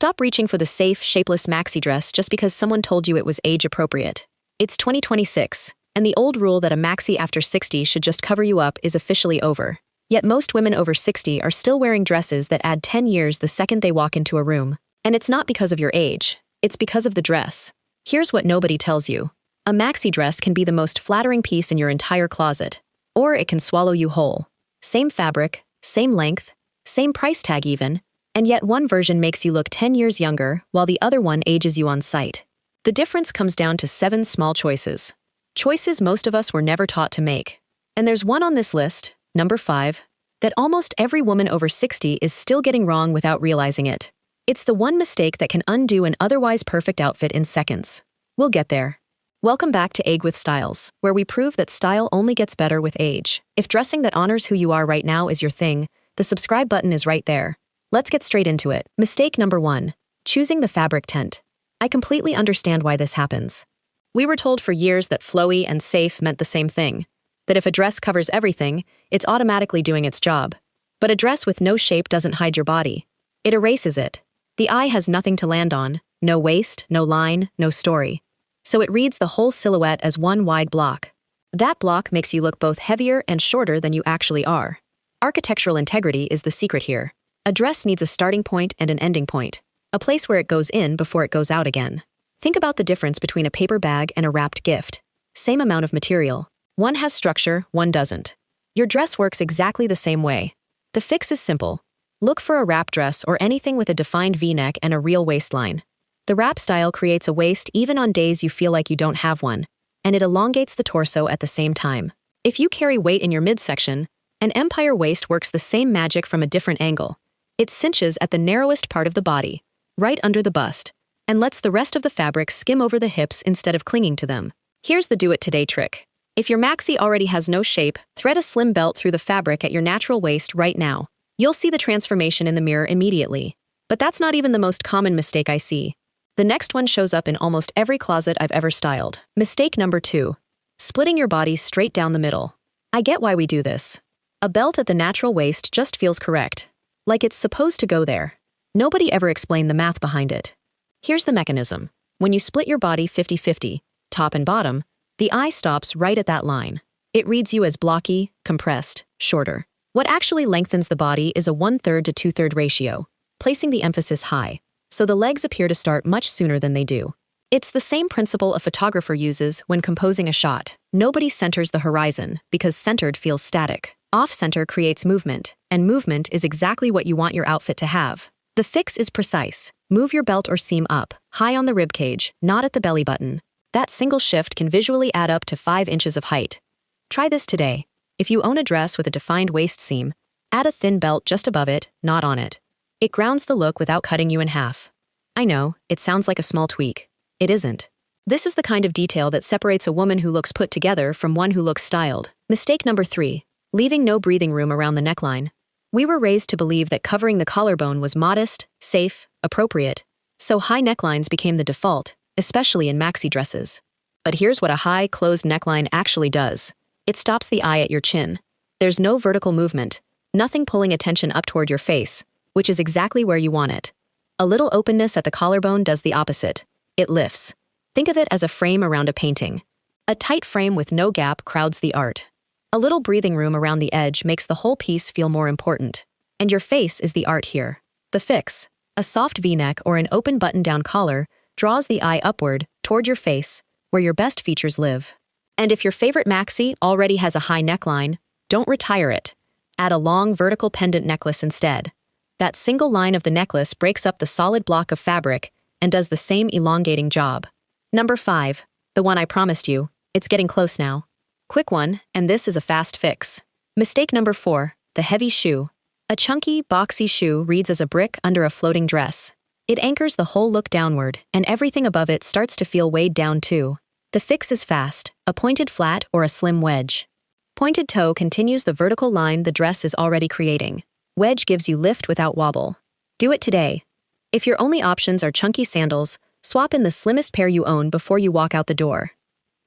Stop reaching for the safe, shapeless maxi dress just because someone told you it was age appropriate. It's 2026, and the old rule that a maxi after 60 should just cover you up is officially over. Yet most women over 60 are still wearing dresses that add 10 years the second they walk into a room. And it's not because of your age, it's because of the dress. Here's what nobody tells you. A maxi dress can be the most flattering piece in your entire closet. Or it can swallow you whole. Same fabric, same length, same price tag even, and yet one version makes you look 10 years younger while the other one ages you on sight. The difference comes down to 7 small choices. Choices most of us were never taught to make. And there's one on this list, number 5, that almost every woman over 60 is still getting wrong without realizing it. It's the one mistake that can undo an otherwise perfect outfit in seconds. We'll get there. Welcome back to Egg with Styles, where we prove that style only gets better with age. If dressing that honors who you are right now is your thing, the subscribe button is right there. Let's get straight into it. Mistake number 1. Choosing the fabric tent. I completely understand why this happens. We were told for years that flowy and safe meant the same thing. That if a dress covers everything, it's automatically doing its job. But a dress with no shape doesn't hide your body. It erases it. The eye has nothing to land on, no waist, no line, no story. So it reads the whole silhouette as one wide block. That block makes you look both heavier and shorter than you actually are. Architectural integrity is the secret here. A dress needs a starting point and an ending point, a place where it goes in before it goes out again. Think about the difference between a paper bag and a wrapped gift. Same amount of material. One has structure, one doesn't. Your dress works exactly the same way. The fix is simple. Look for a wrap dress or anything with a defined V-neck and a real waistline. The wrap style creates a waist even on days you feel like you don't have one, and it elongates the torso at the same time. If you carry weight in your midsection, an empire waist works the same magic from a different angle. It cinches at the narrowest part of the body, right under the bust, and lets the rest of the fabric skim over the hips instead of clinging to them. Here's the do-it-today trick. If your maxi already has no shape, thread a slim belt through the fabric at your natural waist right now. You'll see the transformation in the mirror immediately. But that's not even the most common mistake I see. The next one shows up in almost every closet I've ever styled. Mistake number 2. Splitting your body straight down the middle. I get why we do this. A belt at the natural waist just feels correct. Like it's supposed to go there. Nobody ever explained the math behind it. Here's the mechanism. When you split your body 50-50, top and bottom, the eye stops right at that line. It reads you as blocky, compressed, shorter. What actually lengthens the body is a 1/3 to 2/3 ratio, placing the emphasis high, so the legs appear to start much sooner than they do. It's the same principle a photographer uses when composing a shot. Nobody centers the horizon because centered feels static. Off-center creates movement, and movement is exactly what you want your outfit to have. The fix is precise. Move your belt or seam up, high on the ribcage, not at the belly button. That single shift can visually add up to 5 inches of height. Try this today. If you own a dress with a defined waist seam, add a thin belt just above it, not on it. It grounds the look without cutting you in half. I know, it sounds like a small tweak. It isn't. This is the kind of detail that separates a woman who looks put together from one who looks styled. Mistake number 3. Leaving no breathing room around the neckline. We were raised to believe that covering the collarbone was modest, safe, appropriate, so high necklines became the default, especially in maxi dresses. But here's what a high, closed neckline actually does. It stops the eye at your chin. There's no vertical movement, nothing pulling attention up toward your face, which is exactly where you want it. A little openness at the collarbone does the opposite. It lifts. Think of it as a frame around a painting. A tight frame with no gap crowds the art. A little breathing room around the edge makes the whole piece feel more important. And your face is the art here. The fix. A soft V-neck or an open button-down collar draws the eye upward, toward your face, where your best features live. And if your favorite maxi already has a high neckline, don't retire it. Add a long vertical pendant necklace instead. That single line of the necklace breaks up the solid block of fabric and does the same elongating job. Number 5. The one I promised you. It's getting close now. Quick one, and this is a fast fix. Mistake number 4. The heavy shoe. A chunky, boxy shoe reads as a brick under a floating dress. It anchors the whole look downward, and everything above it starts to feel weighed down too. The fix is fast, a pointed flat or a slim wedge. Pointed toe continues the vertical line the dress is already creating. Wedge gives you lift without wobble. Do it today. If your only options are chunky sandals, swap in the slimmest pair you own before you walk out the door.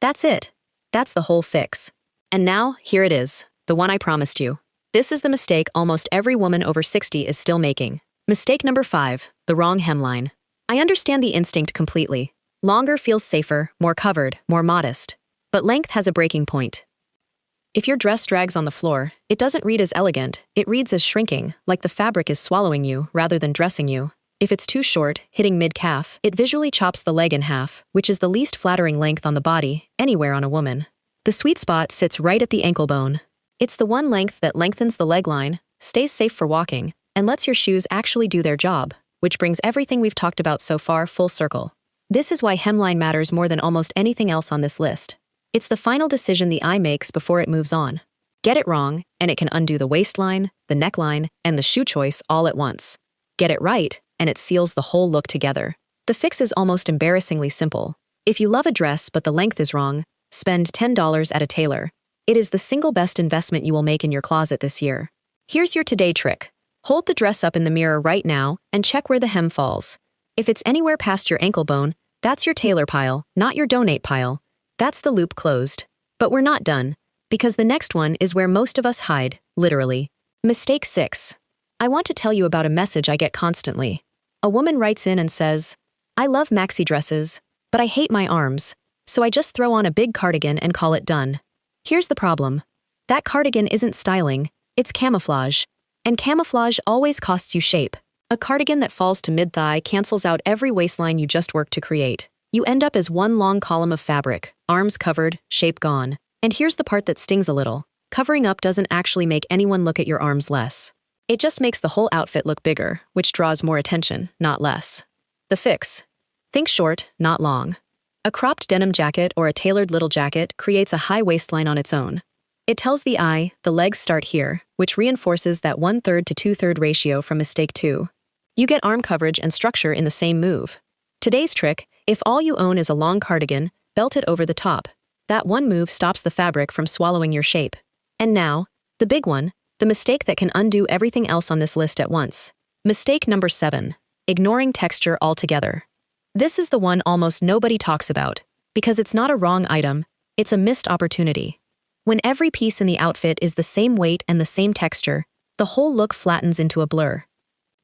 That's it. That's the whole fix. And now, here it is, the one I promised you. This is the mistake almost every woman over 60 is still making. Mistake number 5, the wrong hemline. I understand the instinct completely. Longer feels safer, more covered, more modest. But length has a breaking point. If your dress drags on the floor, it doesn't read as elegant, it reads as shrinking, like the fabric is swallowing you rather than dressing you. If it's too short, hitting mid-calf, it visually chops the leg in half, which is the least flattering length on the body, anywhere on a woman. The sweet spot sits right at the ankle bone. It's the one length that lengthens the leg line, stays safe for walking, and lets your shoes actually do their job, which brings everything we've talked about so far full circle. This is why hemline matters more than almost anything else on this list. It's the final decision the eye makes before it moves on. Get it wrong, and it can undo the waistline, the neckline, and the shoe choice all at once. Get it right, and it seals the whole look together. The fix is almost embarrassingly simple. If you love a dress but the length is wrong, spend $10 at a tailor. It is the single best investment you will make in your closet this year. Here's your today trick. Hold the dress up in the mirror right now and check where the hem falls. If it's anywhere past your ankle bone, that's your tailor pile, not your donate pile. That's the loop closed. But we're not done, because the next one is where most of us hide, literally. Mistake 6. I want to tell you about a message I get constantly. A woman writes in and says, I love maxi dresses, but I hate my arms, so I just throw on a big cardigan and call it done. Here's the problem. That cardigan isn't styling, it's camouflage. And camouflage always costs you shape. A cardigan that falls to mid-thigh cancels out every waistline you just worked to create. You end up as one long column of fabric, arms covered, shape gone. And here's the part that stings a little. Covering up doesn't actually make anyone look at your arms less. It just makes the whole outfit look bigger, which draws more attention, not less. The fix. Think short, not long. A cropped denim jacket or a tailored little jacket creates a high waistline on its own. It tells the eye, the legs start here, which reinforces that 1/3 to 2/3 ratio from mistake 2. You get arm coverage and structure in the same move. Today's trick, if all you own is a long cardigan, belt it over the top. That one move stops the fabric from swallowing your shape. And now, the big one, the mistake that can undo everything else on this list at once. Mistake number 7, ignoring texture altogether. This is the one almost nobody talks about, because it's not a wrong item, it's a missed opportunity. When every piece in the outfit is the same weight and the same texture, the whole look flattens into a blur.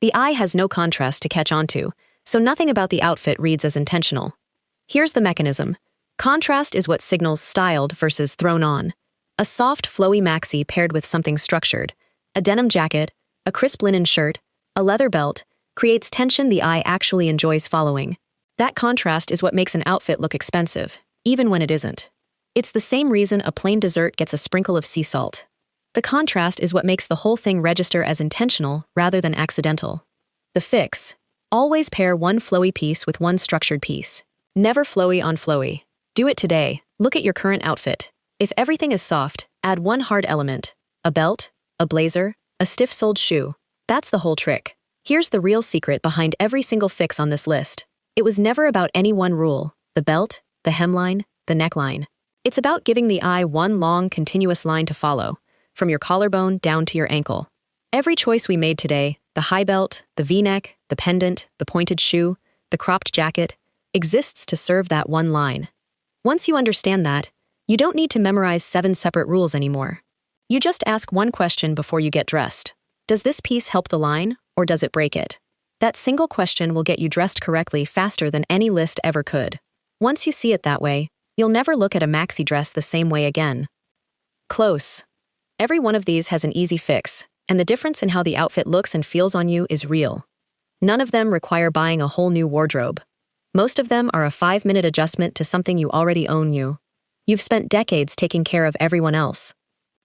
The eye has no contrast to catch onto, so nothing about the outfit reads as intentional. Here's the mechanism. Contrast is what signals styled versus thrown on. A soft, flowy maxi paired with something structured, a denim jacket, a crisp linen shirt, a leather belt, creates tension the eye actually enjoys following. That contrast is what makes an outfit look expensive, even when it isn't. It's the same reason a plain dessert gets a sprinkle of sea salt. The contrast is what makes the whole thing register as intentional rather than accidental. The fix. Always pair one flowy piece with one structured piece. Never flowy on flowy. Do it today. Look at your current outfit. If everything is soft, add one hard element. A belt, a blazer, a stiff-soled shoe. That's the whole trick. Here's the real secret behind every single fix on this list. It was never about any one rule, the belt, the hemline, the neckline. It's about giving the eye one long, continuous line to follow, from your collarbone down to your ankle. Every choice we made today, the high belt, the V-neck, the pendant, the pointed shoe, the cropped jacket, exists to serve that one line. Once you understand that, you don't need to memorize 7 separate rules anymore. You just ask one question before you get dressed. Does this piece help the line, or does it break it? That single question will get you dressed correctly faster than any list ever could. Once you see it that way, you'll never look at a maxi dress the same way again. Close. Every one of these has an easy fix, and the difference in how the outfit looks and feels on you is real. None of them require buying a whole new wardrobe. Most of them are a 5-minute adjustment to something you already own you. You've spent decades taking care of everyone else.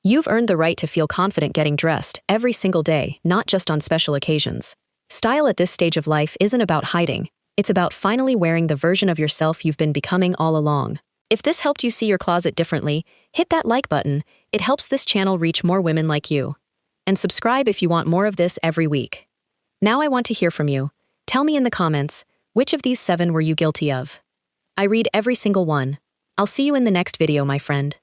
You've earned the right to feel confident getting dressed every single day, not just on special occasions. Style at this stage of life isn't about hiding. It's about finally wearing the version of yourself you've been becoming all along. If this helped you see your closet differently, hit that like button. It helps this channel reach more women like you. And subscribe if you want more of this every week. Now I want to hear from you. Tell me in the comments, which of these 7 were you guilty of? I read every single one. I'll see you in the next video, my friend.